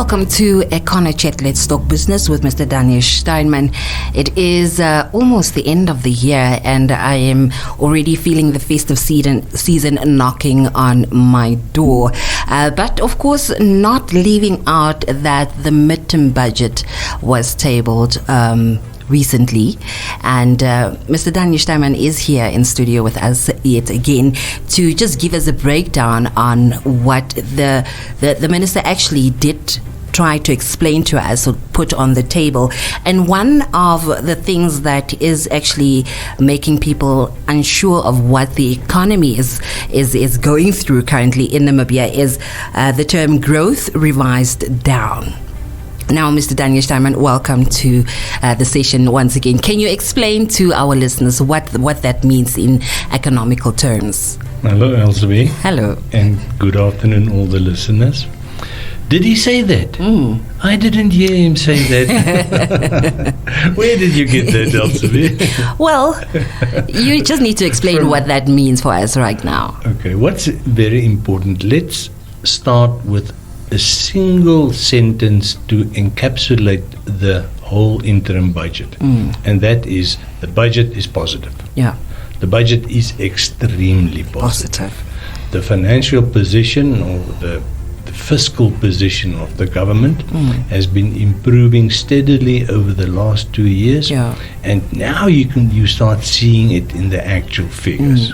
Welcome to Econo Chat. Let's talk business with Mr. Daniel Steinman. It is almost the end of the year, and I am already feeling the festive season knocking on my door. But of course, not leaving out that the midterm budget was tabled recently, and Mr. Daniel Steinman is here in studio with us yet again to just give us a breakdown on what the minister actually did try to explain to us or put on the table. And one of the things that is actually making people unsure of what the economy is going through currently in Namibia is the term growth revised down. Now, Mr. Daniel Steinman, welcome to the session once again. Can you explain to our listeners what that means in economical terms? Hello, Elsie. Hello. And good afternoon, all the listeners. Did he say that? I didn't hear him say that. Where did you get that, Elsie? Well, you just need to explain what that means for us right now. Okay, what's very important? Let's start with a single sentence to encapsulate the whole interim budget. And that is, the budget is positive. Yeah. The budget is extremely positive. The financial position or the fiscal position of the government has been improving steadily over the last 2 years. Yeah. And now you start seeing it in the actual figures.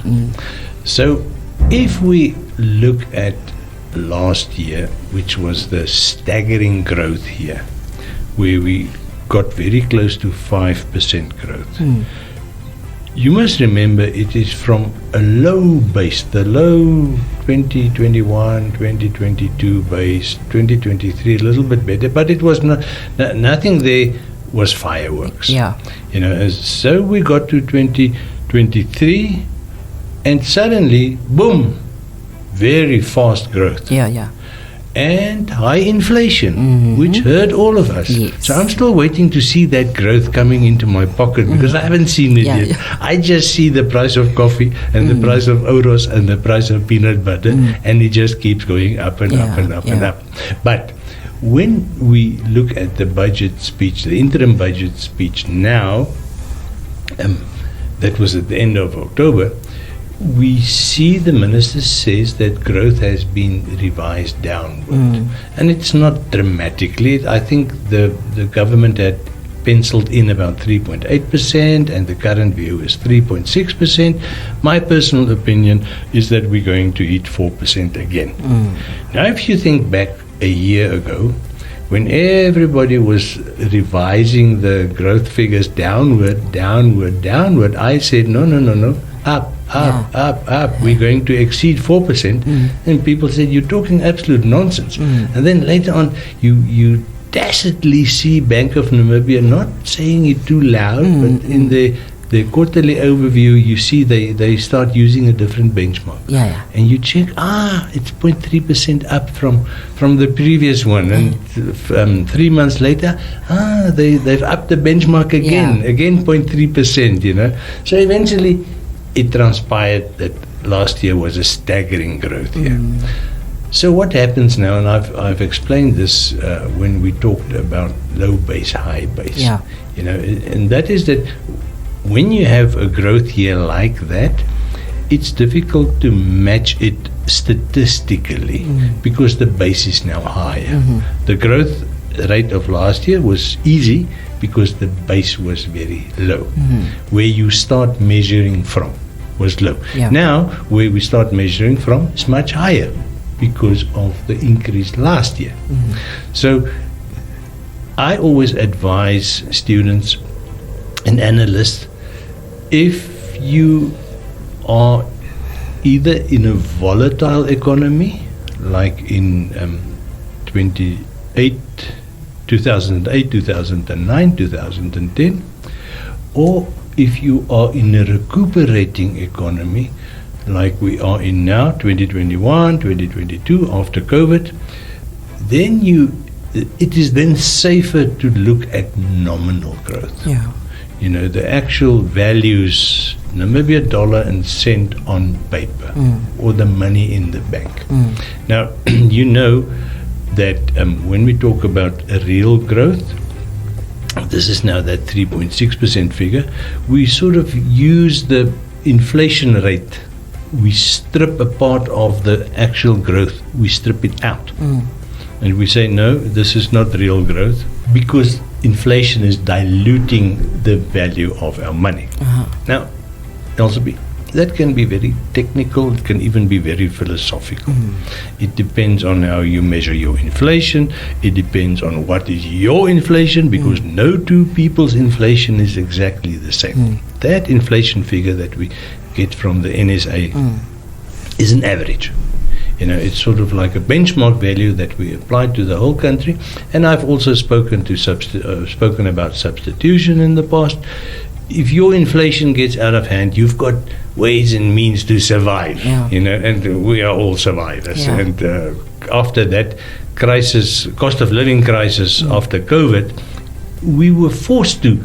So if we look at last year, which was the staggering growth here, where we got very close to 5% growth. You must remember it is from a low base, the low 2021, 2022 base, 2023 a little bit better, but it was nothing there was fireworks. Yeah. You know, so we got to 2023 and suddenly, boom, very fast growth. Yeah. And high inflation, which hurt all of us. Yes. So I'm still waiting to see that growth coming into my pocket because I haven't seen it yet. Yeah. I just see the price of coffee and the price of oros and the price of peanut butter, and it just keeps going up and up and up and up. But when we look at the budget speech, the interim budget speech now, that was at the end of October, we see the minister says that growth has been revised downward. And it's not dramatically. I think the government had penciled in about 3.8% and the current view is 3.6%. My personal opinion is that we're going to hit 4% again. Now, if you think back a year ago, when everybody was revising the growth figures downward, I said, no, up. We're going to exceed 4%. And people said, you're talking absolute nonsense. And then later on, you tacitly see Bank of Namibia not saying it too loud, but in the quarterly overview, you see they start using a different benchmark. Yeah. And you check, it's 0.3% up from the previous one. And 3 months later, they've upped the benchmark again 0.3%, you know. So eventually, it transpired that last year was a staggering growth year. So what happens now, and I've explained this when we talked about low base, high base. Yeah. You know, and that is that when you have a growth year like that, it's difficult to match it statistically because the base is now higher. The growth rate of last year was easy because the base was very low. Where you start measuring from was low. Yeah. Now, where we start measuring from is much higher because of the increase last year. So, I always advise students and analysts, if you are either in a volatile economy, like in 2008, 2009, 2010, or if you are in a recuperating economy, like we are in now, 2021, 2022, after COVID, then it is then safer to look at nominal growth. Yeah. You know, the actual values, Namibia dollar and cent on paper, or the money in the bank. Now, you know, that when we talk about a real growth, this is now that 3.6% figure, we sort of use the inflation rate. We strip a part of the actual growth, we strip it out. And we say, no, this is not real growth, because inflation is diluting the value of our money. Now, LCB, that can be very technical, it can even be very philosophical. It depends on how you measure your inflation, it depends on what is your inflation, because no two people's inflation is exactly the same. That inflation figure that we get from the NSA is an average. It's sort of like a benchmark value that we apply to the whole country. And I've also spoken about substitution in the past. If your inflation gets out of hand, you've got ways and means to survive. And we are all survivors. And after that crisis, cost of living crisis after COVID, we were forced to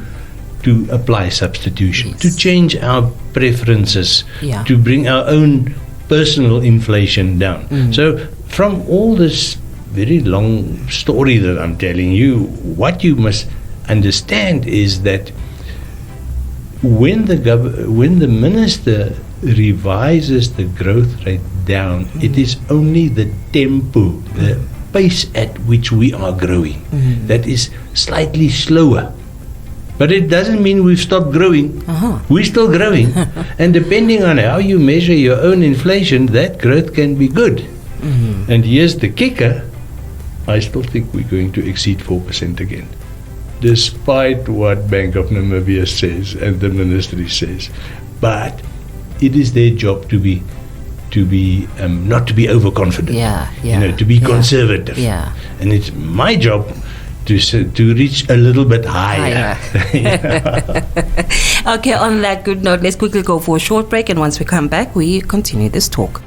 apply substitution, to change our preferences, to bring our own personal inflation down. So from all this very long story that I'm telling you, what you must understand is that when the minister revises the growth rate down, it is only the tempo, the pace at which we are growing, that is slightly slower. But it doesn't mean we've stopped growing. We're still growing. And depending on how you measure your own inflation, that growth can be good. And here's the kicker. I still think we're going to exceed 4% again, despite what Bank of Namibia says and the ministry says. But it is their job to be not to be overconfident. To be conservative. And it's my job to reach a little bit higher. Okay, on that good note, let's quickly go for a short break, and once we come back, we continue this talk.